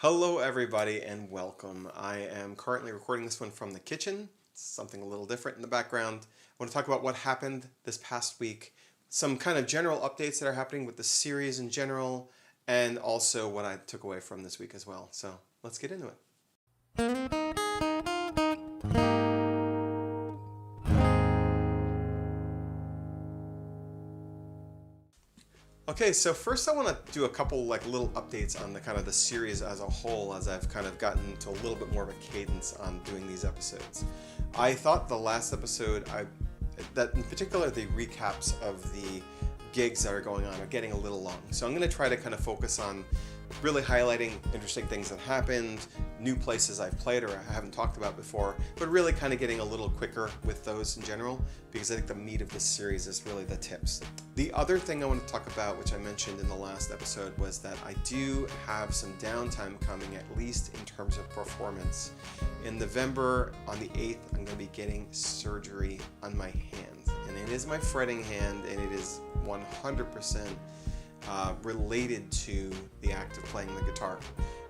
Hello everybody and welcome. I am currently recording this one from the kitchen. Something a little different in the background. I want to talk about what happened this past week, some kind of general updates that are happening with the series in general, and also what I took away from this week as well. So let's get into it. Okay, so first I want to do a couple little updates on the kind of the series as a whole, as I've kind of gotten to a little bit more of a cadence on doing these episodes. I thought the last episode, that in particular the recaps of the gigs that are going on are getting a little long. So I'm going to try to kind of focus on really highlighting interesting things that happened, new places I've played or I haven't talked about before, but really kind of getting a little quicker with those in general, because I think the meat of this series is really the tips. The other thing I want to talk about, which I mentioned in the last episode, was that I do have some downtime coming, at least in terms of performance. In November, on the 8th, I'm going to be getting surgery on my hand, and it is my fretting hand, and it is 100% related to the act of playing the guitar.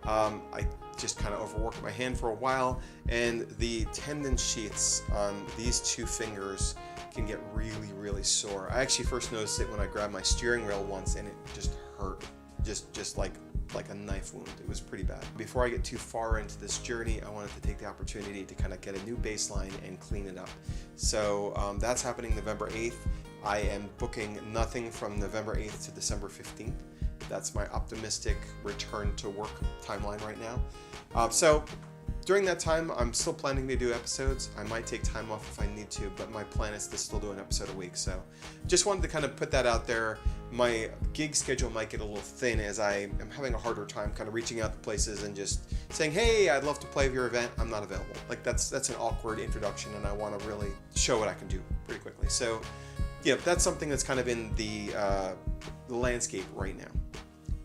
I just kind of overworked my hand for a while, and the tendon sheaths on these two fingers can get really sore. I actually first noticed it when I grabbed my steering wheel once, and it just hurt, just like a knife wound. It was pretty bad. Before I get too far into this journey, I wanted to take the opportunity to kind of get a new baseline and clean it up. So that's happening November 8th. I am booking nothing from November 8th to December 15th. That's my optimistic return to work timeline right now. So during that time, I'm still planning to do episodes. I might take time off if I need to, but my plan is to still do an episode a week. So just wanted to kind of put that out there. My gig schedule might get a little thin as I am having a harder time kind of reaching out to places and just saying, hey, I'd love to play your event. I'm not available. Like that's an awkward introduction, and I want to really show what I can do pretty quickly. So yeah, that's something that's kind of in the landscape right now.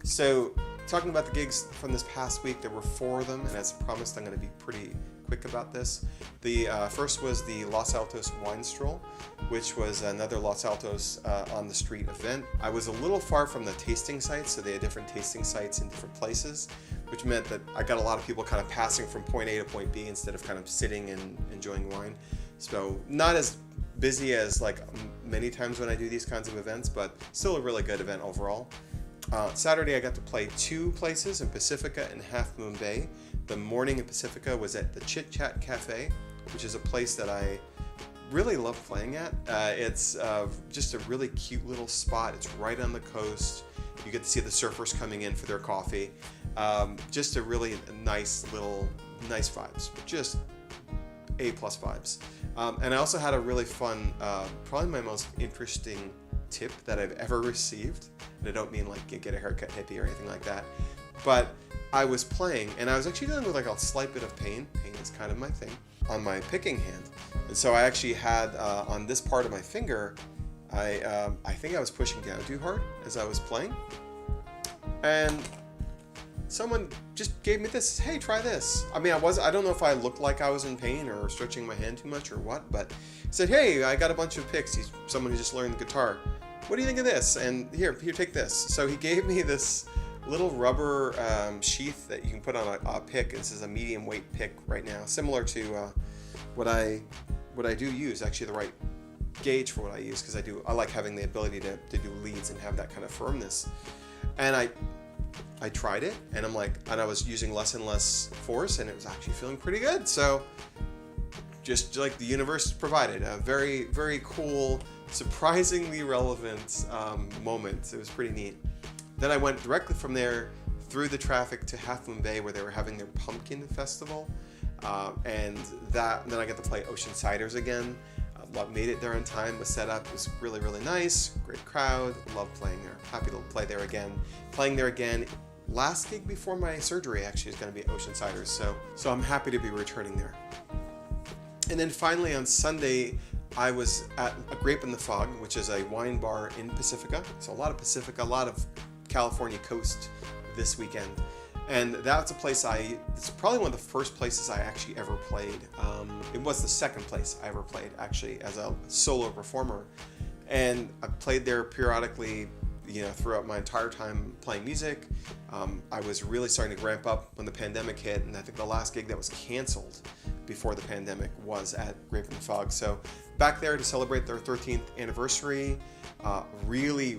So talking about the gigs from this past week, there were 4 of them, and as promised, I'm going to be pretty quick about this. The first was the Los Altos Wine Stroll, which was another Los Altos on the street event. I was a little far from the tasting sites, so they had different tasting sites in different places, which meant that I got a lot of people kind of passing from point A to point B instead of kind of sitting and enjoying wine. So not as busy as like many times when I do these kinds of events, but still a really good event overall. Saturday I got to play 2 places in Pacifica and Half Moon Bay. The morning in Pacifica was at the Chit Chat Cafe, which is a place that I really love playing at. It's just a really cute little spot. It's right on the coast. You get to see the surfers coming in for their coffee. Just a really nice vibes. Just A+ vibes. And I also had a really fun, probably my most interesting tip that I've ever received. And I don't mean like get a haircut hippie or anything like that. But I was playing, and I was actually dealing with like a slight bit of pain. Pain is kind of my thing on my picking hand. And so I actually had on this part of my finger, I think I was pushing down too hard as I was playing. And someone just gave me this, hey, try this. I mean, I don't know if I looked like I was in pain or stretching my hand too much or what, but he said, hey, I got a bunch of picks. He's someone who just learned the guitar. What do you think of this? And here, take this. So he gave me this little rubber sheath that you can put on a pick. This is a medium weight pick right now, similar to what I do use, actually the right gauge for what I use, because I like having the ability to do leads and have that kind of firmness. And I tried it, and I was using less and less force, and it was actually feeling pretty good. So just like the universe provided, a very, very cool, surprisingly relevant moment. It was pretty neat. Then I went directly from there through the traffic to Half Moon Bay, where they were having their pumpkin festival, and then I got to play Ocean Ciders again. Made it there on time. The setup was really nice. Great crowd. Love playing there. Happy to play there again. Playing there again. Last gig before my surgery actually is going to be Ocean Ciders, so I'm happy to be returning there. And then finally on Sunday, I was at a Grape in the Fog, which is a wine bar in Pacifica. So a lot of Pacifica, a lot of California coast this weekend. And that's a place it's probably one of the first places I actually ever played. It was the second place I ever played, actually, as a solo performer. And I played there periodically throughout my entire time playing music. I was really starting to ramp up when the pandemic hit, and I think the last gig that was canceled before the pandemic was at Grape and Fog. So back there to celebrate their 13th anniversary. Really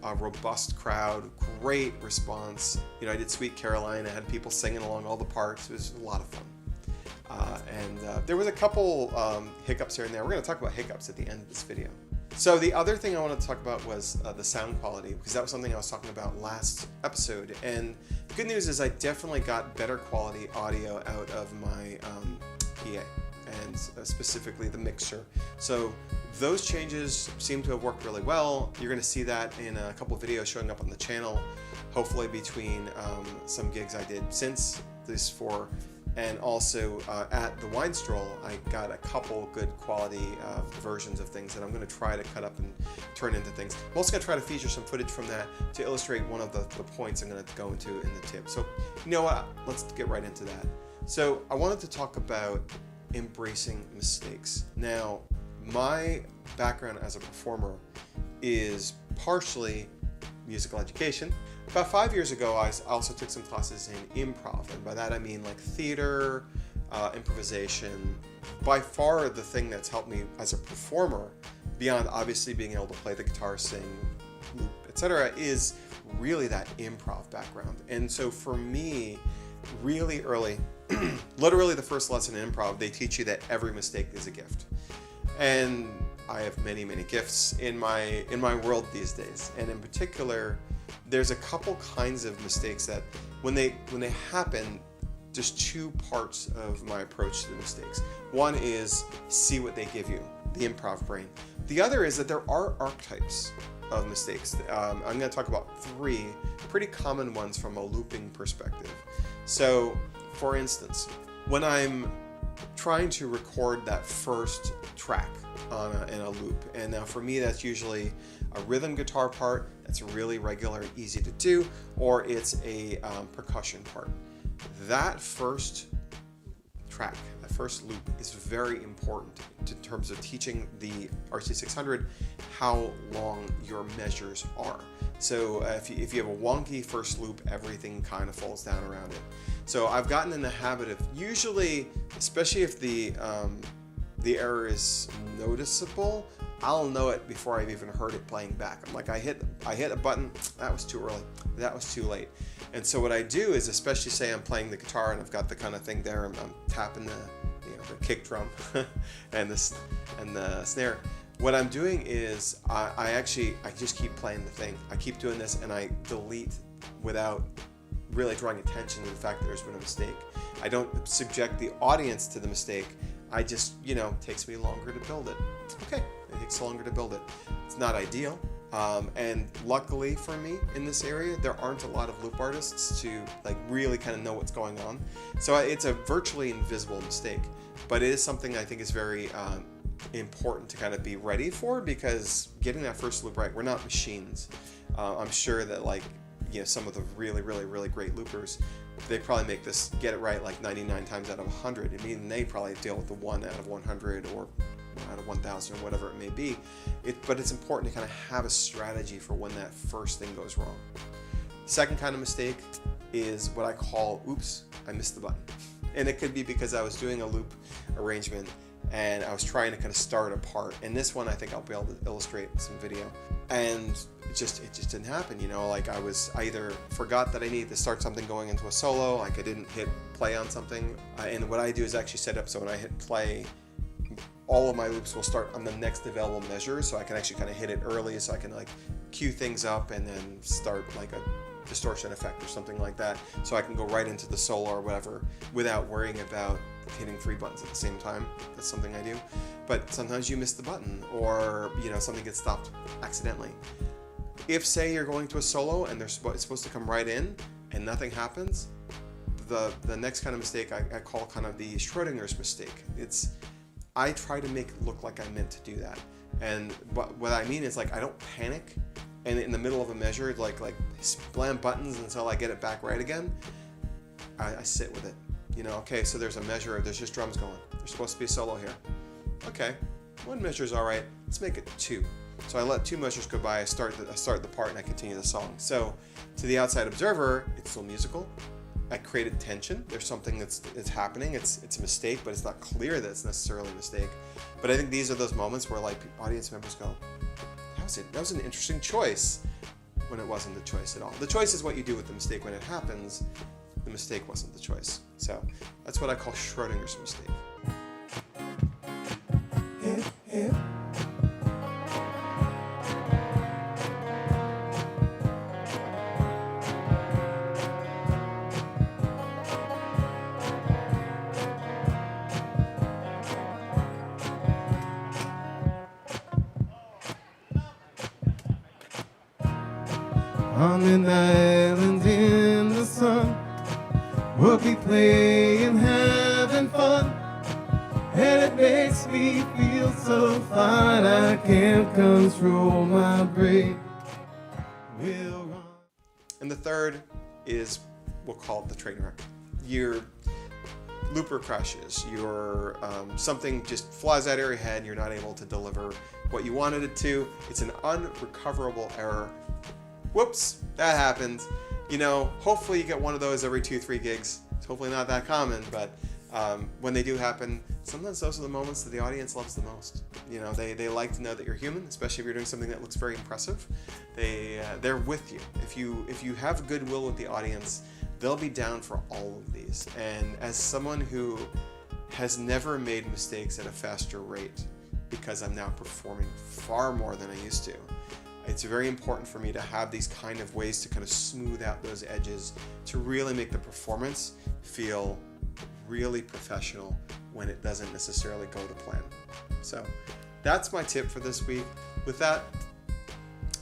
robust crowd, great response. I did Sweet Caroline. I had people singing along all the parts. It was a lot of fun. And there was a couple hiccups here and there. We're going to talk about hiccups at the end of this video. So the other thing I wanted to talk about was the sound quality, because that was something I was talking about last episode. And the good news is I definitely got better quality audio out of my PA, and specifically the mixer. So those changes seem to have worked really well. You're going to see that in a couple of videos showing up on the channel, hopefully between some gigs I did since this and also at the Wine Stroll, I got a couple good quality versions of things that I'm going to try to cut up and turn into things. I'm also going to try to feature some footage from that to illustrate one of the points I'm going to go into in the tip. So you know what? Let's get right into that. So I wanted to talk about embracing mistakes. Now, my background as a performer is partially musical education. About 5 years ago, I also took some classes in improv, and by that I mean like theater, improvisation. By far the thing that's helped me as a performer, beyond obviously being able to play the guitar, sing, loop, etc., is really that improv background. And so for me, really early, literally the first lesson in improv, they teach you that every mistake is a gift. And I have many gifts in my world these days, and in particular, there's a couple kinds of mistakes that when they happen, there's two parts of my approach to the mistakes. One is see what they give you, the improv brain. The other is that there are archetypes of mistakes. I'm going to talk about three pretty common ones from a looping perspective. So, for instance, when I'm trying to record that first track in a loop, and now for me that's usually a rhythm guitar part that's really regular and easy to do, or it's a percussion part. That first track, that first loop is very important in terms of teaching the RC600 how long your measures are. So if you have a wonky first loop, everything kind of falls down around it. So I've gotten in the habit of usually, especially if the error is noticeable, I'll know it before I've even heard it playing back. I'm like, I hit a button, that was too early, that was too late. And so what I do is, especially say I'm playing the guitar and I've got the kind of thing there, and I'm tapping the kick drum and the snare. What I'm doing is I just keep playing the thing. I keep doing this, and I delete without really drawing attention to the fact that there's been a mistake. I don't subject the audience to the mistake. I just, it takes me longer to build it. Okay, it takes longer to build it. It's not ideal. And luckily for me in this area, there aren't a lot of loop artists to really kind of know what's going on. So it's a virtually invisible mistake, but it is something I think is very important to kind of be ready for, because getting that first loop right, we're not machines. I'm sure that some of the really great loopers, they probably get it right 99 times out of 100. I mean, they probably deal with the 1 out of 100 or 1 out of 1,000 or whatever it may be. But it's important to kind of have a strategy for when that first thing goes wrong. Second kind of mistake is what I call, oops, I missed the button. And it could be because I was doing a loop arrangement and I was trying to kind of start a part. And this one, I think I'll be able to illustrate in some video. And it just didn't happen, I either forgot that I needed to start something going into a solo, I didn't hit play on something. And what I do is actually set up so when I hit play, all of my loops will start on the next available measure, so I can actually kind of hit it early, so I can cue things up and then start a distortion effect or something like that, so I can go right into the solo or whatever without worrying about hitting 3 buttons at the same time. That's something I do. But sometimes you miss the button, or something gets stopped accidentally. If say you're going to a solo and it's supposed to come right in and nothing happens, the next kind of mistake I call kind of the Schrodinger's mistake. I try to make it look like I meant to do that. And what I mean is I don't panic and in the middle of a measure slam buttons until I get it back right again. I sit with it. Okay, so there's a measure, there's just drums going. There's supposed to be a solo here. Okay, 1 measure's all right. Let's make it 2. So I let 2 measures go by, I start the part, and I continue the song. So to the outside observer, it's still musical. I created tension. There's something that's happening. It's a mistake, but it's not clear that it's necessarily a mistake. But I think these are those moments where like audience members go, that was an interesting choice, when it wasn't the choice at all. The choice is what you do with the mistake when it happens. The mistake wasn't the choice. So that's what I call Schrodinger's mistake. On an island in the sun, we'll be playing, having fun, and it makes me feel so fine I can't control my brain. We'll run. And the third is, we'll call it the train wreck. Your looper crashes, your something just flies out of your head, and you're not able to deliver what you wanted it to. It's an unrecoverable error. Whoops, that happened. You know, hopefully you get one of those every 2-3 gigs. It's hopefully not that common, but when they do happen, sometimes those are the moments that the audience loves the most. You know, they like to know that you're human, especially if you're doing something that looks very impressive. They're with you. If you have goodwill with the audience, they'll be down for all of these. And as someone who has never made mistakes at a faster rate, because I'm now performing far more than I used to, it's very important for me to have these kind of ways to kind of smooth out those edges, to really make the performance feel really professional when it doesn't necessarily go to plan. So that's my tip for this week. With that,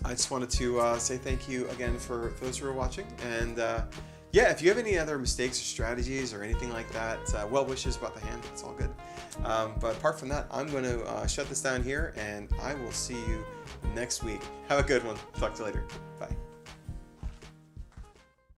I just wanted to say thank you again for those who are watching. And yeah, if you have any other mistakes or strategies or anything like that, well wishes about the hand, it's all good. But apart from that, I'm going to shut this down here, and I will see you next week. Have a good one. Talk to you later. Bye.